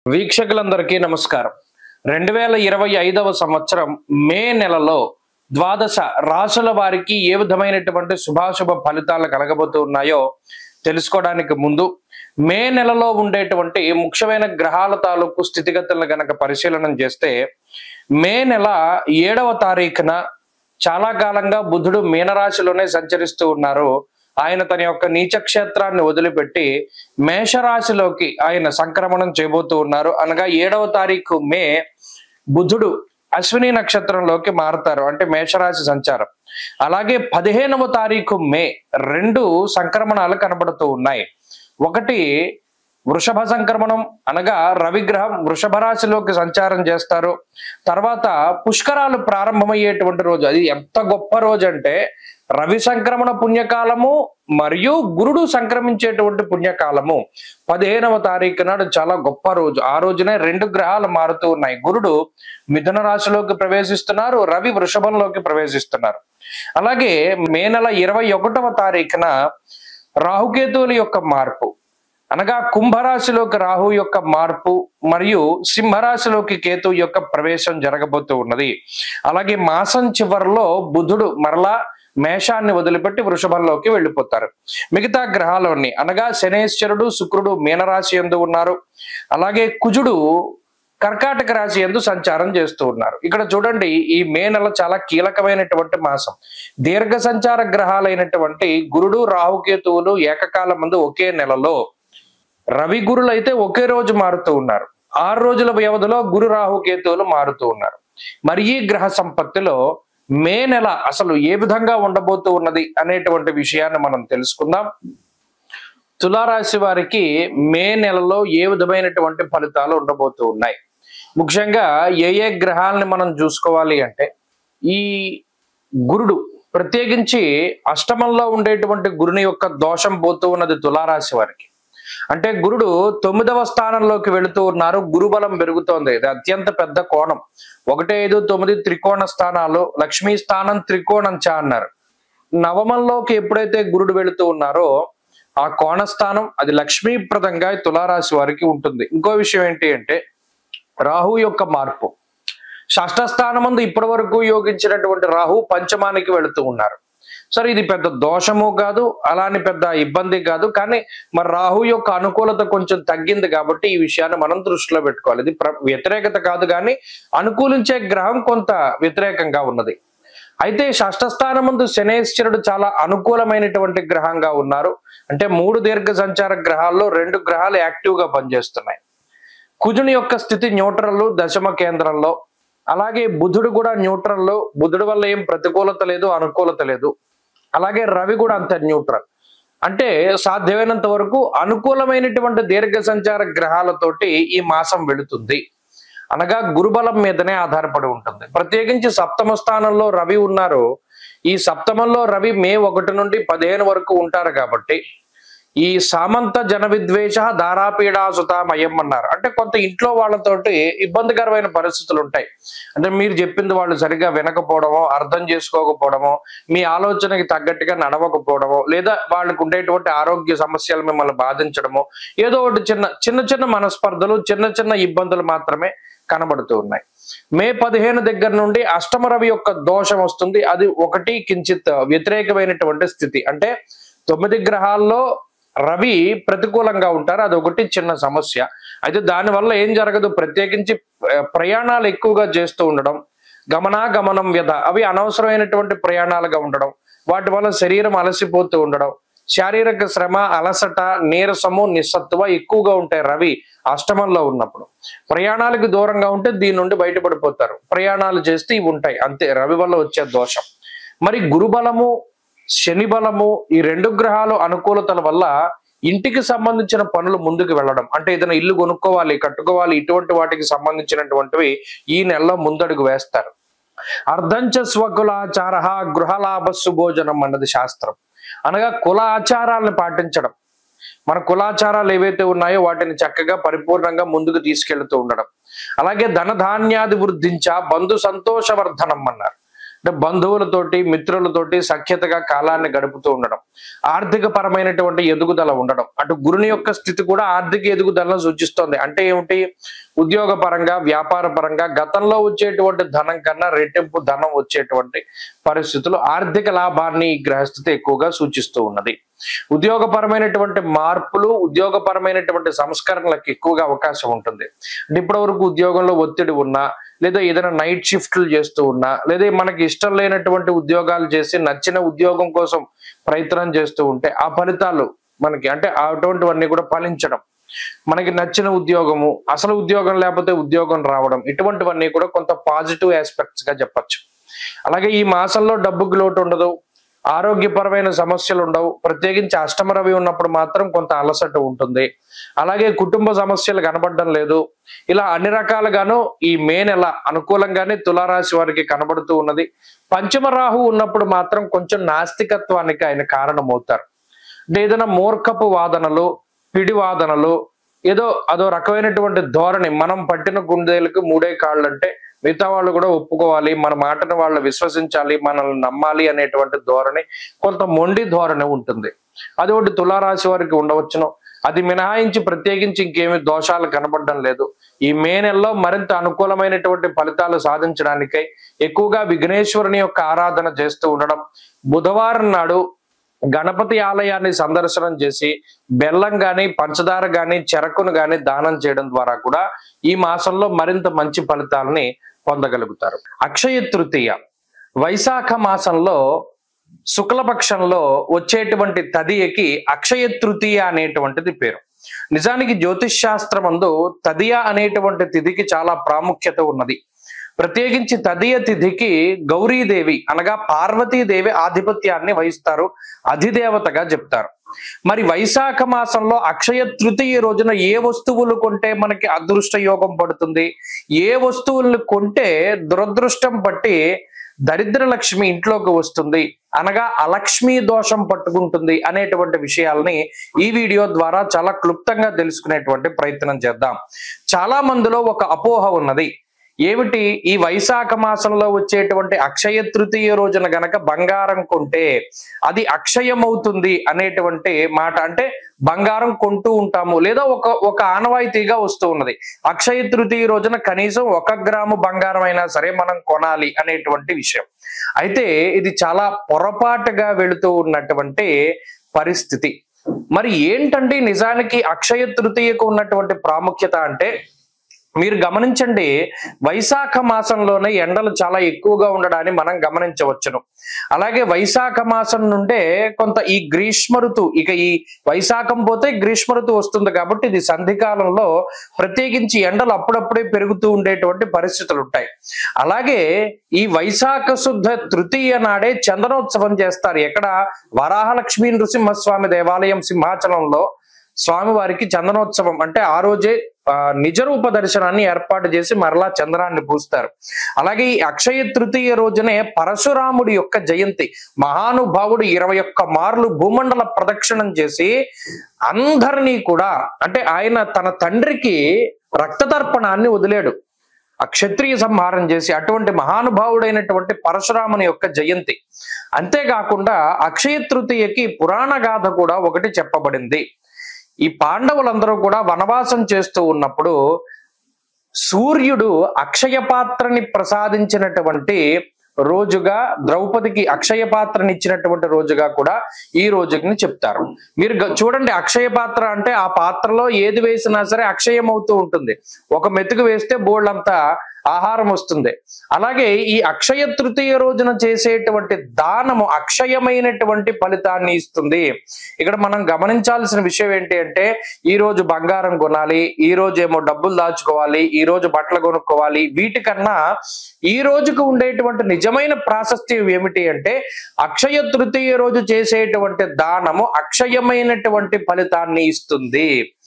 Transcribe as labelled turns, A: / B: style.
A: వీక్షకులందరికీ నమస్కారం. 2025వ సంవత్సరం మే నెలలో ద్వాదశ రాశుల వారికి ఏ విధమైనటువంటి శుభాశుభ ఫలితాలు కలగబోతూ ఉన్నాయో తెలుసుకోవడానికి ముందు మే నెలలో ఉండేటువంటి ముఖ్యమైన గ్రహాల తాలూకు స్థితిగతులను గనక పరిశీలన చేస్తే మే నెల 7వ తారీఖున చాలా కాలంగా బుధుడు మీనరాశిలోనే సంచరిస్తూ ఉన్నారు. ఆయన తన యొక్క నీచక్షేత్రాన్ని వదిలిపెట్టి మేషరాశిలోకి ఆయన సంక్రమణం చేయబోతూ ఉన్నారు. అనగా 7వ తారీఖు మే బుధుడు అశ్విని నక్షత్రంలోకి మారుతారు, అంటే మేషరాశి సంచారం. అలాగే 15వ తారీఖు మే 2 సంక్రమణాలు కనబడుతూ ఉన్నాయి. ఒకటి వృషభ సంక్రమణం, అనగా రవిగ్రహం వృషభ రాశిలోకి సంచారం చేస్తారు. తర్వాత పుష్కరాలు ప్రారంభమయ్యేటువంటి రోజు. అది ఎంత గొప్ప రోజు అంటే రవి సంక్రమణ పుణ్యకాలము మరియు గురుడు సంక్రమించేటువంటి పుణ్యకాలము 15వ తారీఖు నాడు చాలా గొప్ప రోజు. ఆ రోజునే 2 గ్రహాలు మారుతూ ఉన్నాయి. గురుడు మిథున రాశిలోకి ప్రవేశిస్తున్నారు, రవి వృషభంలోకి ప్రవేశిస్తున్నారు. అలాగే మే నెల 21వ తారీఖున రాహుకేతువుల యొక్క మార్పు, అనగా కుంభరాశిలోకి రాహు యొక్క మార్పు మరియు సింహరాశిలోకి కేతు యొక్క ప్రవేశం జరగబోతూ ఉన్నది. అలాగే మాసం చివరిలో బుధుడు మరలా మేషాన్ని వదిలిపెట్టి వృషభంలోకి వెళ్ళిపోతారు. మిగతా గ్రహాలన్నీ, అనగా శనేశ్వరుడు శుక్రుడు మీనరాశి యందు ఉన్నారు. అలాగే కుజుడు కర్కాటక రాశి యందు సంచారం చేస్తూ ఉన్నారు. ఇక్కడ చూడండి, ఈ మే నెల చాలా కీలకమైనటువంటి మాసం. దీర్ఘ సంచార గ్రహాలైనటువంటి గురుడు రాహుకేతువులు ఏకకాల ముందు ఒకే నెలలో, రవి గురులు అయితే ఒకే రోజు మారుతూ ఉన్నారు. 6 రోజుల వ్యవధిలో గురు రాహుకేతువులు మారుతూ ఉన్నారు. మరి ఈ గ్రహ సంపత్తిలో మే నెల అసలు ఏ విధంగా ఉండబోతూ ఉన్నది అనేటువంటి విషయాన్ని మనం తెలుసుకుందాం. తులారాశి వారికి మే నెలలో ఏ విధమైనటువంటి ఫలితాలు ఉండబోతూ ఉన్నాయి, ముఖ్యంగా ఏ గ్రహాలని మనం చూసుకోవాలి అంటే, ఈ గురుడు ప్రత్యేకించి అష్టమంలో ఉండేటువంటి గురుని యొక్క దోషం పోతూ ఉన్నది తులారాశి వారికి. అంటే గురుడు 9వ స్థానంలోకి వెళుతూ ఉన్నారు, గురుబలం పెరుగుతోంది. ఇది అత్యంత పెద్ద కోణం. 1, 5, 9 త్రికోణ స్థానాలు, లక్ష్మీ స్థానం త్రికోణం చ అన్నారు. నవమంలోకి ఎప్పుడైతే గురుడు వెళుతూ ఉన్నారో ఆ కోణస్థానం అది లక్ష్మీప్రదంగా తులారాశి వారికి ఉంటుంది. ఇంకో విషయం ఏంటి అంటే, రాహు యొక్క మార్పు. షష్ఠ స్థానమందు ఇప్పటి వరకు యోగించినటువంటి రాహు పంచమానికి వెళుతూ ఉన్నారు. సరే, ఇది పెద్ద దోషము కాదు, అలాని పెద్ద ఇబ్బంది కాదు, కానీ మరి రాహు యొక్క అనుకూలత కొంచెం తగ్గింది కాబట్టి ఈ విషయాన్ని మనం దృష్టిలో పెట్టుకోవాలి. ఇది వ్యతిరేకత కాదు, కానీ అనుకూలించే గ్రహం కొంత వ్యతిరేకంగా ఉన్నది. అయితే షష్ఠ స్థానం ముందు శనేశ్వరుడు చాలా అనుకూలమైనటువంటి గ్రహంగా ఉన్నారు. అంటే 3 దీర్ఘ సంచార గ్రహాల్లో 2 గ్రహాలు యాక్టివ్ గా పనిచేస్తున్నాయి. కుజుని యొక్క స్థితి న్యూట్రల్ దశమ కేంద్రంలో, అలాగే బుధుడు కూడా న్యూట్రల్. బుధుడు వల్ల ఏం ప్రతికూలత లేదు, అనుకూలత లేదు. అలాగే రవి కూడా అంత న్యూట్రల్. అంటే సాధ్యమైనంత వరకు అనుకూలమైనటువంటి దీర్ఘ సంచార గ్రహాలతోటి ఈ మాసం వెళుతుంది. అనగా గురుబలం మీదనే ఆధారపడి ఉంటుంది. ప్రత్యేకించి సప్తమ స్థానంలో రవి ఉన్నారు. ఈ సప్తమంలో రవి మే 1 నుండి 15 వరకు ఉంటారు కాబట్టి ఈ సామంత జన విద్వేష దారాపీడాసుతామయం అన్నారు. అంటే కొంత ఇంట్లో వాళ్ళతోటి ఇబ్బందికరమైన పరిస్థితులు ఉంటాయి. అంటే మీరు చెప్పింది వాళ్ళు సరిగా వినకపోవడమో, అర్థం చేసుకోకపోవడమో, మీ ఆలోచనకి తగ్గట్టుగా నడవకపోవడమో, లేదా వాళ్ళకు ఉండేటువంటి ఆరోగ్య సమస్యలు మిమ్మల్ని బాధించడమో, ఏదో ఒకటి చిన్న మనస్పర్ధలు, చిన్న ఇబ్బందులు మాత్రమే కనబడుతూ ఉన్నాయి. మే 15 దగ్గర నుండి అష్టమ రవి యొక్క దోషం వస్తుంది. అది ఒకటి కించిత్ వ్యతిరేకమైనటువంటి స్థితి. అంటే 9 గ్రహాల్లో రవి ప్రతికూలంగా ఉంటారు, అది ఒకటి చిన్న సమస్య. అయితే దానివల్ల ఏం జరగదు, ప్రత్యేకించి ప్రయాణాలు ఎక్కువగా చేస్తూ ఉండడం, గమనం వ్యధ, అవి అనవసరమైనటువంటి ప్రయాణాలుగా ఉండడం, వాటి వల్ల శరీరం అలసిపోతూ ఉండడం, శారీరక శ్రమ, అలసట, నీరసము, నిస్సత్తువ ఎక్కువగా ఉంటాయి. రవి అష్టమంలో ఉన్నప్పుడు ప్రయాణాలకు దూరంగా ఉంటే దీని నుండి బయటపడిపోతారు. ప్రయాణాలు చేస్తే ఇవి ఉంటాయి, అంతే రవి వల్ల వచ్చే దోషం. మరి గురుబలము, శని బలము, ఈ 2 గ్రహాలు అనుకూలతల వల్ల ఇంటికి సంబంధించిన పనులు ముందుకు వెళ్ళడం, అంటే ఏదైనా ఇల్లు కొనుక్కోవాలి, కట్టుకోవాలి, ఇటువంటి వాటికి సంబంధించినటువంటివి ఈ నెలలో ముందడుగు వేస్తారు. అర్ధంచ స్వకులాచార గృహలాభ సుభోజనం అన్నది శాస్త్రం. అనగా కుల ఆచారాలను పాటించడం, మన కులాచారాలు ఏవైతే ఉన్నాయో వాటిని చక్కగా పరిపూర్ణంగా ముందుకు తీసుకెళ్తూ ఉండడం. అలాగే ధనధాన్యాది వృద్ధించ బంధు సంతోషవర్ధనం అన్నారు. అంటే బంధువులతోటి మిత్రులతోటి సఖ్యతగా కాలాన్ని గడుపుతూ ఉండడం, ఆర్థిక పరమైనటువంటి ఎదుగుదల ఉండడం. అటు గురుని యొక్క స్థితి కూడా ఆర్థిక ఎదుగుదలను సూచిస్తోంది. అంటే ఏమిటి? ఉద్యోగ పరంగా, వ్యాపార పరంగా గతంలో వచ్చేటువంటి ధనం కన్నా రెట్టింపు ధనం వచ్చేటువంటి పరిస్థితులు, ఆర్థిక లాభాన్ని ఈ గ్రహస్థితి ఎక్కువగా సూచిస్తూ ఉన్నది. ఉద్యోగపరమైనటువంటి మార్పులు, ఉద్యోగపరమైనటువంటి సంస్కరణలకు ఎక్కువగా అవకాశం ఉంటుంది. అంటే ఇప్పటి వరకు ఉద్యోగంలో ఒత్తిడి ఉన్నా, లేదా ఏదైనా నైట్ షిఫ్ట్లు చేస్తూ ఉన్నా, లేదా మనకి ఇష్టం లేనటువంటి ఉద్యోగాలు చేసి నచ్చిన ఉద్యోగం కోసం ప్రయత్నం చేస్తూ ఉంటే ఆ ఫలితాలు మనకి అంటే అటువంటివన్నీ కూడా ఫలించడం, మనకి నచ్చిన ఉద్యోగము, అసలు ఉద్యోగం లేకపోతే ఉద్యోగం రావడం, ఇటువంటివన్నీ కూడా కొంత పాజిటివ్ ఆస్పెక్ట్స్ గా చెప్పచ్చు. అలాగే ఈ మాసంలో డబ్బుకి లోటు ఉండదు, ఆరోగ్యపరమైన సమస్యలు ఉండవు. ప్రత్యేకించి అష్టమ రవి ఉన్నప్పుడు మాత్రం కొంత అలసట ఉంటుంది. అలాగే కుటుంబ సమస్యలు కనబడడం లేదు. ఇలా అన్ని రకాలుగాను ఈ మే నెల అనుకూలంగానే తులారాశి వారికి కనబడుతూ ఉన్నది. పంచమ రాహు ఉన్నప్పుడు మాత్రం కొంచెం నాస్తికత్వానికి ఆయన కారణమవుతారు. అంటే ఏదైనా మూర్ఖపు వాదనలు, పిడి వాదనలు, ఏదో అదో రకమైనటువంటి ధోరణి, మనం పట్టిన గుండెలకు మూడే కాళ్ళు అంటే మిగతా వాళ్ళు కూడా ఒప్పుకోవాలి, మన మాటను వాళ్ళు విశ్వసించాలి, మనల్ని నమ్మాలి అనేటువంటి ధోరణి, కొంత మొండి ధోరణి ఉంటుంది. అది ఒకటి తులారాశి వారికి ఉండవచ్చును. అది మినహాయించి ప్రత్యేకించి ఇంకేమి దోషాలు కనబడడం లేదు. ఈ మే నెలలో మరింత అనుకూలమైనటువంటి ఫలితాలు సాధించడానికై ఎక్కువగా విఘ్నేశ్వరుని యొక్క ఆరాధన చేస్తూ ఉండడం, బుధవారం నాడు గణపతి ఆలయాన్ని సందర్శనం చేసి బెల్లం గాని, పంచదార గాని, చెరకును గాని దానం చేయడం ద్వారా కూడా ఈ మాసంలో మరింత మంచి ఫలితాలని పొందగలుగుతారు. అక్షయ తృతీయ వైశాఖ మాసంలో శుక్లపక్షంలో వచ్చేటువంటి తదియకి అక్షయ తృతీయ అనేటువంటిది పేరు. నిజానికి జ్యోతిష్ శాస్త్రమందు తదియ అనేటువంటి తిథికి చాలా ప్రాముఖ్యత ఉన్నది. ప్రత్యేకించి తదియ తిథికి గౌరీదేవి అనగా పార్వతీదేవి ఆధిపత్యాన్ని వహిస్తారు, అధిదేవతగా చెప్తారు. మరి వైశాఖ మాసంలో అక్షయ తృతీయ రోజున ఏ వస్తువులు కొంటే మనకి అదృష్ట యోగం పడుతుంది, ఏ వస్తువులను కొంటే దురదృష్టం పట్టి దరిద్ర లక్ష్మి ఇంట్లోకి వస్తుంది, అనగా అలక్ష్మీ దోషం పట్టుకుంటుంది అనేటువంటి విషయాల్ని ఈ వీడియో ద్వారా చాలా క్లుప్తంగా తెలుసుకునేటువంటి ప్రయత్నం చేద్దాం. చాలా మందిలో ఒక అపోహ ఉన్నది. ఏమిటి? ఈ వైశాఖ మాసంలో వచ్చేటువంటి అక్షయ తృతీయ రోజున గనక బంగారం కొంటే అది అక్షయమవుతుంది అనేటువంటి మాట. అంటే బంగారం కొంటూ ఉంటాము, లేదా ఒక ఆనవాయితీగా వస్తూ ఉన్నది. అక్షయ తృతీయ రోజున కనీసం 1 గ్రాము బంగారం అయినా సరే మనం కొనాలి అనేటువంటి విషయం. అయితే ఇది చాలా పొరపాటుగా వెళుతూ ఉన్నటువంటి పరిస్థితి. మరి ఏంటంటే నిజానికి అక్షయ తృతీయకు ఉన్నటువంటి ప్రాముఖ్యత అంటే, మీరు గమనించండి, వైశాఖ మాసంలోనే ఎండలు చాలా ఎక్కువగా ఉండడాన్ని మనం గమనించవచ్చును. అలాగే వైశాఖ మాసం నుండే కొంత ఈ గ్రీష్మ ఋతువు, ఇక ఈ వైశాఖం పోతే గ్రీష్మ ఋతువు వస్తుంది కాబట్టి ఇది సంధికాలంలో ప్రత్యేకించి ఎండలు అప్పుడప్పుడే పెరుగుతూ ఉండేటువంటి పరిస్థితులు ఉంటాయి. అలాగే ఈ వైశాఖ శుద్ధ తృతీయ నాడే చందనోత్సవం చేస్తారు. ఎక్కడ? వరాహలక్ష్మీ నృసింహస్వామి దేవాలయం సింహాచలంలో స్వామివారికి చందనోత్సవం అంటే ఆ రోజే నిజరూప దర్శనాన్ని ఏర్పాటు చేసి మరలా చంద్రాన్ని పూస్తారు. అలాగే ఈ అక్షయ తృతీయ రోజునే పరశురాముడి యొక్క జయంతి. మహానుభావుడు 21 మార్లు భూమండల ప్రదక్షిణం చేసి అందరినీ కూడా, అంటే ఆయన తన తండ్రికి రక్తతర్పణాన్ని వదిలేడు, ఆ క్షత్రియ సంహారం చేసి, అటువంటి మహానుభావుడైనటువంటి పరశురాముని యొక్క జయంతి. అంతేకాకుండా అక్షయ తృతీయకి పురాణ గాథ కూడా ఒకటి చెప్పబడింది. ఈ పాండవులందరూ కూడా వనవాసం చేస్తూ ఉన్నప్పుడు సూర్యుడు అక్షయ పాత్రని ప్రసాదించినటువంటి రోజుగా, ద్రౌపదికి అక్షయ పాత్రని ఇచ్చినటువంటి రోజుగా కూడా ఈ రోజుని చెప్తారు. మీరు చూడండి, అక్షయ పాత్ర అంటే ఆ పాత్రలో ఏది వేసినా సరే అక్షయం అవుతూ ఉంటుంది. ఒక మెతుకు వేస్తే బోళ్ళంతా ఆహారం వస్తుంది. అలాగే ఈ అక్షయ తృతీయ రోజున చేసేటువంటి దానము అక్షయమైనటువంటి ఫలితాన్ని ఇస్తుంది. ఇక్కడ మనం గమనించాల్సిన విషయం ఏంటి అంటే, ఈ రోజు బంగారం కొనాలి, ఈ రోజు ఏమో డబ్బులు దాచుకోవాలి, ఈ రోజు బట్టలు కొనుక్కోవాలి, వీటికన్నా ఈ రోజుకు ఉండేటువంటి నిజమైన ప్రాశస్త్యం ఏమిటి అంటే, అక్షయ తృతీయ రోజు చేసేటువంటి దానము అక్షయమైనటువంటి ఫలితాన్ని ఇస్తుంది.